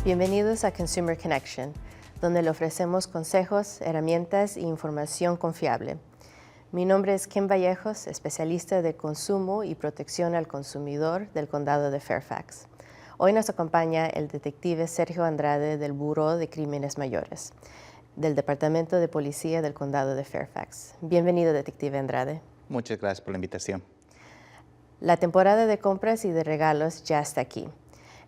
Bienvenidos a Consumer Connection, donde le ofrecemos consejos, herramientas e información confiable. Mi nombre es Kim Vallejos, especialista de consumo y protección al consumidor del Condado de Fairfax. Hoy nos acompaña el detective Sergio Andrade del Buró de Crímenes Mayores, del Departamento de Policía del Condado de Fairfax. Bienvenido, detective Andrade. Muchas gracias por la invitación. La temporada de compras y de regalos ya está aquí.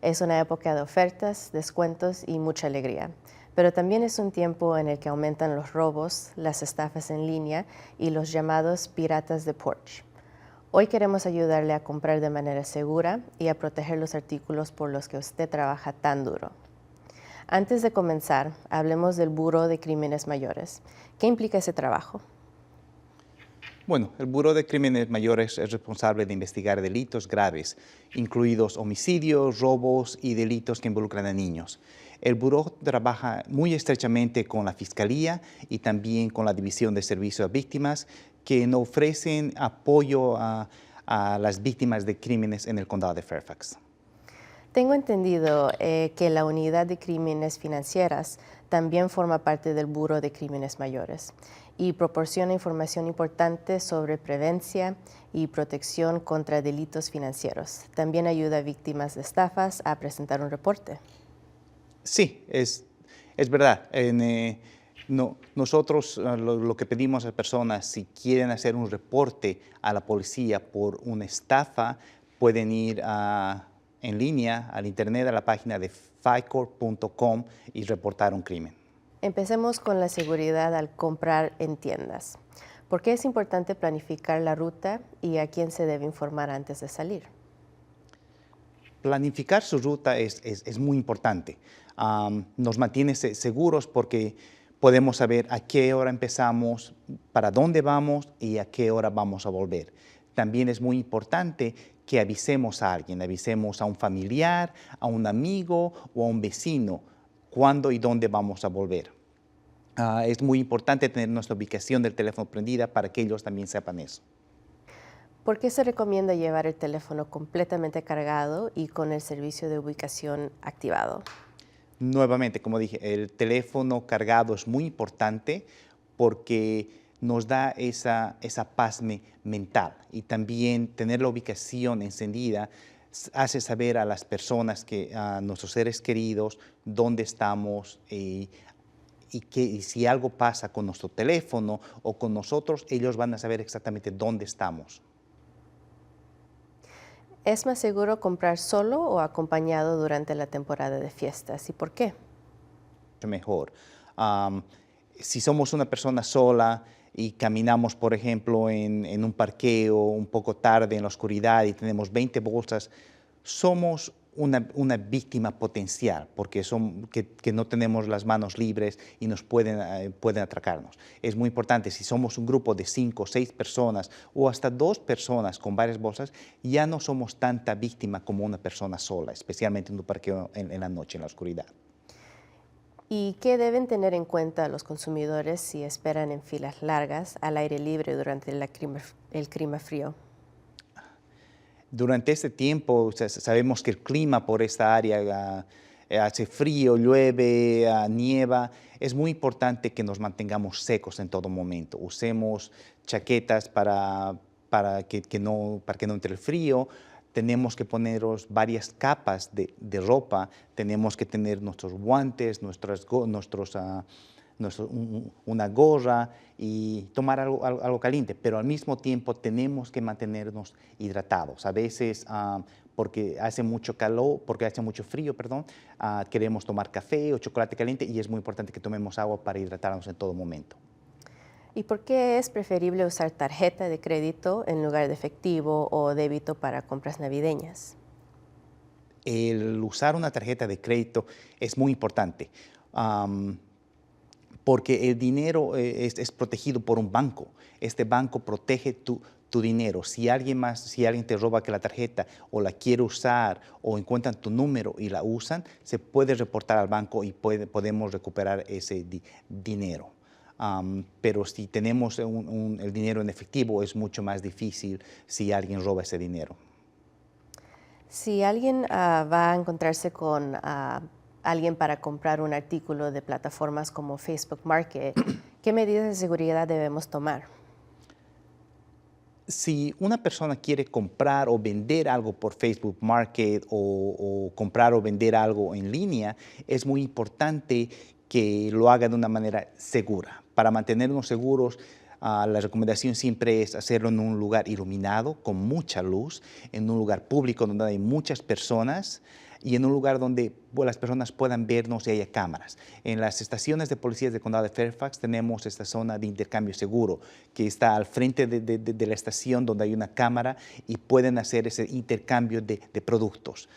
Es una época de ofertas, descuentos y mucha alegría, pero también es un tiempo en el que aumentan los robos, las estafas en línea y los llamados piratas de porch. Hoy queremos ayudarle a comprar de manera segura y a proteger los artículos por los que usted trabaja tan duro. Antes de comenzar, hablemos del Buró de Crímenes Mayores. ¿Qué implica ese trabajo? Bueno, el Buró de Crímenes Mayores es responsable de investigar delitos graves, incluidos homicidios, robos y delitos que involucran a niños. El Buró trabaja muy estrechamente con la Fiscalía y también con la División de Servicios a Víctimas, que nos ofrecen apoyo a las víctimas de crímenes en el Condado de Fairfax. Tengo entendido que la Unidad de Crímenes Financieras también forma parte del Buró de Crímenes Mayores y proporciona información importante sobre prevención y protección contra delitos financieros. También ayuda a víctimas de estafas a presentar un reporte. Sí, es verdad. Nosotros lo que pedimos a las personas, si quieren hacer un reporte a la policía por una estafa, pueden ir en línea al internet a la página de ficor.com y reportar un crimen. Empecemos con la seguridad al comprar en tiendas. ¿Por qué es importante planificar la ruta y a quién se debe informar antes de salir? Planificar su ruta es muy importante. Nos mantiene seguros porque podemos saber a qué hora empezamos, para dónde vamos y a qué hora vamos a volver. También es muy importante que avisemos a alguien, avisemos a un familiar, a un amigo o a un vecino cuándo y dónde vamos a volver. Es muy importante tener nuestra ubicación del teléfono prendida para que ellos también sepan eso. ¿Por qué se recomienda llevar el teléfono completamente cargado y con el servicio de ubicación activado? Nuevamente, como dije, el teléfono cargado es muy importante porque nos da esa paz mental, y también tener la ubicación encendida hace saber a las personas, a nuestros seres queridos, dónde estamos y si algo pasa con nuestro teléfono o con nosotros, ellos van a saber exactamente dónde estamos. ¿Es más seguro comprar solo o acompañado durante la temporada de fiestas y por qué? Mejor. Si somos una persona sola y caminamos, por ejemplo, en un parqueo un poco tarde en la oscuridad y tenemos 20 bolsas, somos una víctima potencial porque que no tenemos las manos libres y nos pueden atracarnos. Es muy importante, si somos un grupo de 5 o 6 personas o hasta 2 personas con varias bolsas, ya no somos tanta víctima como una persona sola, especialmente en un parqueo en la noche, en la oscuridad. ¿Y qué deben tener en cuenta los consumidores si esperan en filas largas al aire libre durante el clima frío? Durante este tiempo sabemos que el clima por esta área hace frío, llueve, nieva. Es muy importante que nos mantengamos secos en todo momento. Usemos chaquetas para que no entre el frío. Tenemos que ponernos varias capas de ropa. Tenemos que tener nuestros guantes, una gorra y tomar algo caliente, pero al mismo tiempo tenemos que mantenernos hidratados. A veces, porque hace mucho frío, queremos tomar café o chocolate caliente, y es muy importante que tomemos agua para hidratarnos en todo momento. ¿Y por qué es preferible usar tarjeta de crédito en lugar de efectivo o débito para compras navideñas? El usar una tarjeta de crédito es muy importante. Porque el dinero es protegido por un banco. Este banco protege tu dinero. Si alguien te roba que la tarjeta o la quiere usar o encuentran tu número y la usan, se puede reportar al banco y podemos recuperar ese dinero. Pero si tenemos el dinero en efectivo, es mucho más difícil si alguien roba ese dinero. Si alguien va a encontrarse con alguien para comprar un artículo de plataformas como Facebook Market, ¿qué medidas de seguridad debemos tomar? Si una persona quiere comprar o vender algo por Facebook Market o comprar o vender algo en línea, es muy importante que lo haga de una manera segura. Para mantenernos seguros, la recomendación siempre es hacerlo en un lugar iluminado, con mucha luz, en un lugar público donde hay muchas personas y en un lugar donde las personas puedan vernos y haya cámaras. En las estaciones de policías del condado de Fairfax tenemos esta zona de intercambio seguro que está al frente de la estación donde hay una cámara y pueden hacer ese intercambio de productos.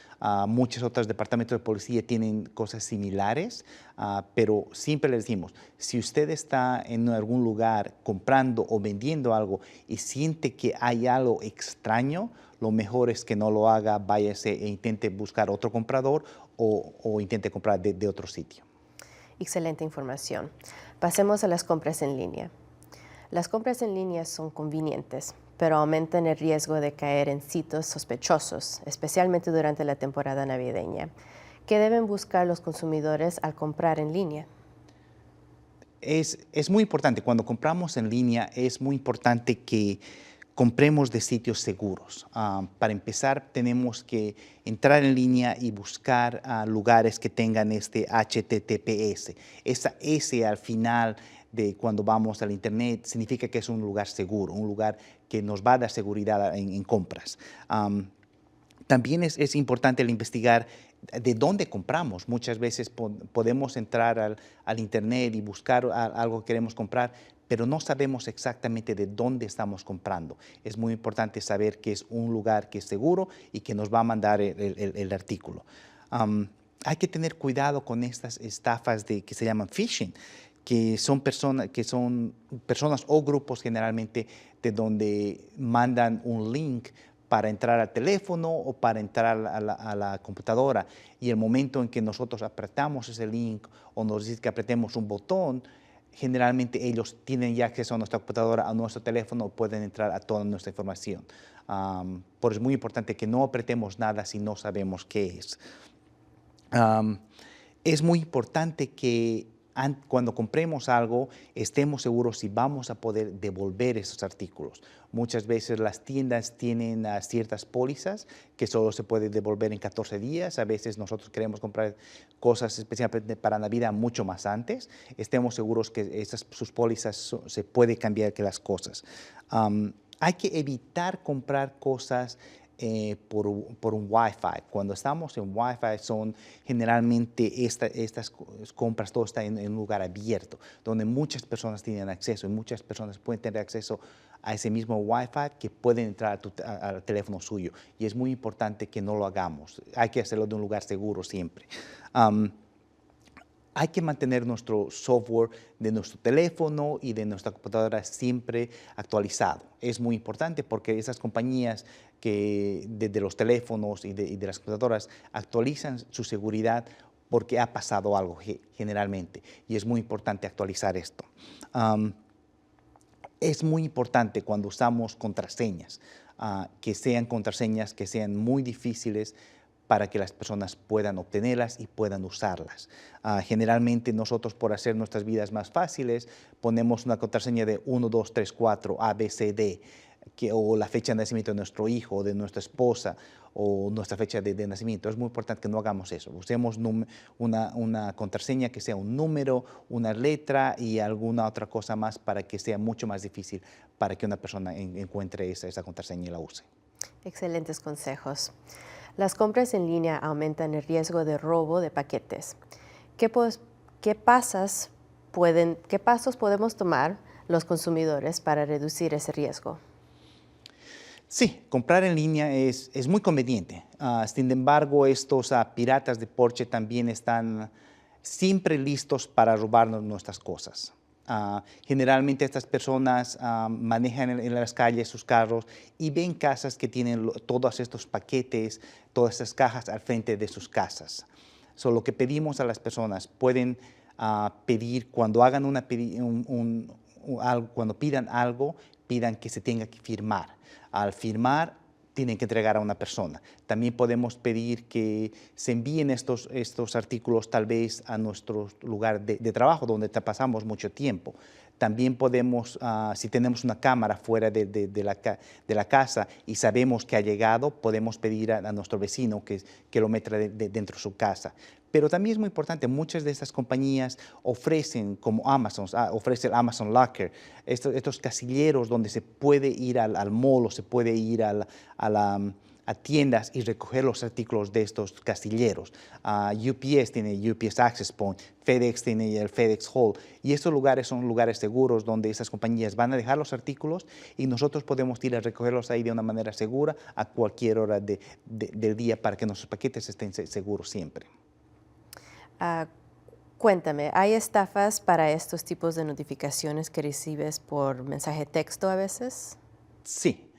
Muchos otros departamentos de policía tienen cosas similares, pero siempre les decimos, si usted está en algún lugar comprando o vendiendo algo y siente que hay algo extraño, lo mejor es que no lo haga, váyase e intente buscar otro comprador o intente comprar de otro sitio. Excelente información. Pasemos a las compras en línea. Las compras en línea son convenientes, pero aumentan el riesgo de caer en sitios sospechosos, especialmente durante la temporada navideña. ¿Qué deben buscar los consumidores al comprar en línea? Es muy importante, cuando compramos en línea, es muy importante que compremos de sitios seguros. Para empezar, tenemos que entrar en línea y buscar lugares que tengan este HTTPS. Esa S al final de cuando vamos al Internet significa que es un lugar seguro, un lugar que nos va a dar seguridad en compras. También es importante el investigar de dónde compramos. Muchas veces podemos entrar al Internet y buscar algo que queremos comprar, pero no sabemos exactamente de dónde estamos comprando. Es muy importante saber que es un lugar que es seguro y que nos va a mandar el artículo. Hay que tener cuidado con estas estafas que se llaman phishing, que son personas o grupos generalmente de donde mandan un link para entrar al teléfono o para entrar a la computadora. Y el momento en que nosotros apretamos ese link o nos dice que apretemos un botón, generalmente ellos tienen ya acceso a nuestra computadora, a nuestro teléfono, pueden entrar a toda nuestra información. Por eso es muy importante que no apretemos nada si no sabemos qué es. Es muy importante que cuando compremos algo estemos seguros si vamos a poder devolver esos artículos. Muchas veces las tiendas tienen ciertas pólizas que solo se puede devolver en 14 días. A veces nosotros queremos comprar cosas especialmente para Navidad mucho más antes. Estemos seguros que sus pólizas se puede cambiar que las cosas. Hay que evitar comprar cosas por un Wi-Fi. Cuando estamos en Wi-Fi son generalmente estas compras, todo está en un lugar abierto, donde muchas personas tienen acceso y muchas personas pueden tener acceso a ese mismo Wi-Fi que pueden entrar al teléfono suyo. Y es muy importante que no lo hagamos. Hay que hacerlo de un lugar seguro siempre. Hay que mantener nuestro software de nuestro teléfono y de nuestra computadora siempre actualizado. Es muy importante porque esas compañías que de los teléfonos y de las computadoras actualizan su seguridad porque ha pasado algo generalmente y es muy importante actualizar esto. Es muy importante cuando usamos contraseñas, que sean contraseñas que sean muy difíciles para que las personas puedan obtenerlas y puedan usarlas. Generalmente nosotros, por hacer nuestras vidas más fáciles, ponemos una contraseña de 1, 2, 3, 4, A, B, C, D, o la fecha de nacimiento de nuestro hijo, o de nuestra esposa, o nuestra fecha de nacimiento. Es muy importante que no hagamos eso. Usemos una contraseña que sea un número, una letra y alguna otra cosa más para que sea mucho más difícil para que una persona encuentre esa contraseña y la use. Excelentes consejos. Las compras en línea aumentan el riesgo de robo de paquetes. ¿Qué pasos podemos tomar los consumidores para reducir ese riesgo? Sí, comprar en línea es muy conveniente. Sin embargo, estos piratas de Porsche también están siempre listos para robarnos nuestras cosas. Generalmente estas personas manejan en las calles sus carros y ven casas que tienen todos estos paquetes, todas estas cajas al frente de sus casas. Lo que pedimos a las personas, pueden pedir cuando hagan cuando pidan algo, pidan que se tenga que firmar. Al firmar, tienen que entregar a una persona. También podemos pedir que se envíen estos artículos tal vez a nuestro lugar de trabajo, donde pasamos mucho tiempo. También podemos, si tenemos una cámara fuera de la casa y sabemos que ha llegado, podemos pedir a nuestro vecino que lo meta dentro de su casa. Pero también es muy importante, muchas de estas compañías ofrecen, como Amazon, ofrece el Amazon Locker, estos casilleros donde se puede ir al mall o se puede ir a tiendas y recoger los artículos de estos casilleros. UPS tiene UPS Access Point, FedEx tiene el FedEx Hall, y estos lugares son lugares seguros donde esas compañías van a dejar los artículos y nosotros podemos ir a recogerlos ahí de una manera segura a cualquier hora del día para que nuestros paquetes estén seguros siempre. Cuéntame, ¿hay estafas para estos tipos de notificaciones que recibes por mensaje de texto a veces? Sí,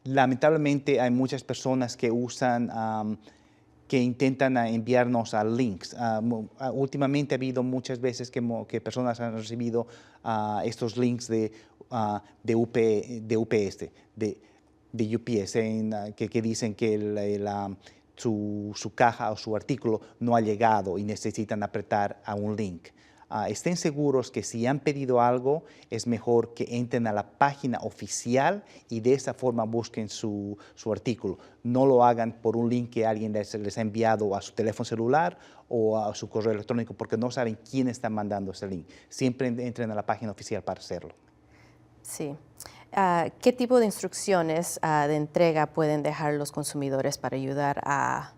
lamentablemente hay muchas personas que usan, que intentan enviarnos a links. Últimamente ha habido muchas veces que personas han recibido estos links de UPS, de UPS, que dicen que su caja o su artículo no ha llegado y necesitan apretar a un link. Estén seguros que si han pedido algo, es mejor que entren a la página oficial y de esa forma busquen su artículo. No lo hagan por un link que alguien les ha enviado a su teléfono celular o a su correo electrónico porque no saben quién está mandando ese link. Siempre entren a la página oficial para hacerlo. Sí. ¿Qué tipo de instrucciones de entrega pueden dejar los consumidores para ayudar a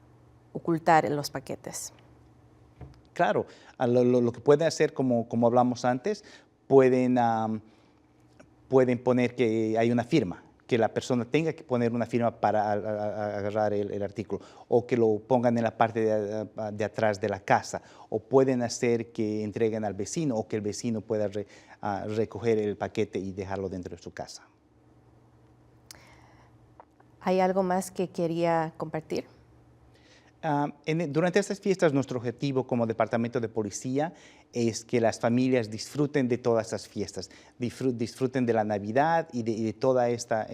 ocultar los paquetes? Claro, lo que pueden hacer, como hablamos antes, pueden poner que hay una firma, que la persona tenga que poner una firma para agarrar el artículo, o que lo pongan en la parte de atrás de la casa, o pueden hacer que entreguen al vecino, o que el vecino pueda recoger el paquete y dejarlo dentro de su casa. ¿Hay algo más que quería compartir? Durante estas fiestas, nuestro objetivo como Departamento de Policía es que las familias disfruten de todas estas fiestas, disfruten de la Navidad y de toda esta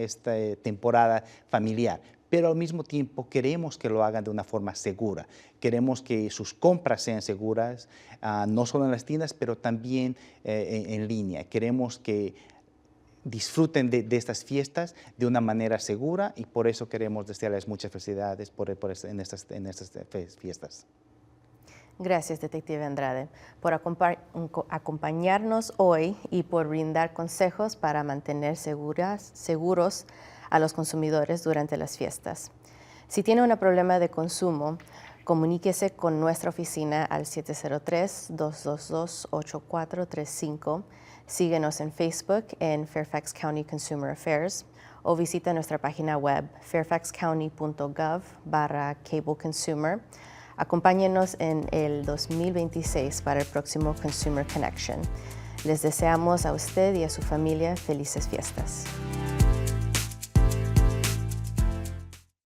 temporada familiar. Pero al mismo tiempo queremos que lo hagan de una forma segura. Queremos que sus compras sean seguras, no solo en las tiendas, pero también en línea. Queremos que disfruten de estas fiestas de una manera segura y por eso queremos desearles muchas felicidades en estas fiestas. Gracias, Detective Andrade, por acompañarnos hoy y por brindar consejos para mantener seguros a los consumidores durante las fiestas. Si tiene un problema de consumo, comuníquese con nuestra oficina al 703-222-8435. Síguenos en Facebook en Fairfax County Consumer Affairs o visita nuestra página web fairfaxcounty.gov/cable consumer. Acompáñenos en el 2026 para el próximo Consumer Connection. Les deseamos a usted y a su familia felices fiestas.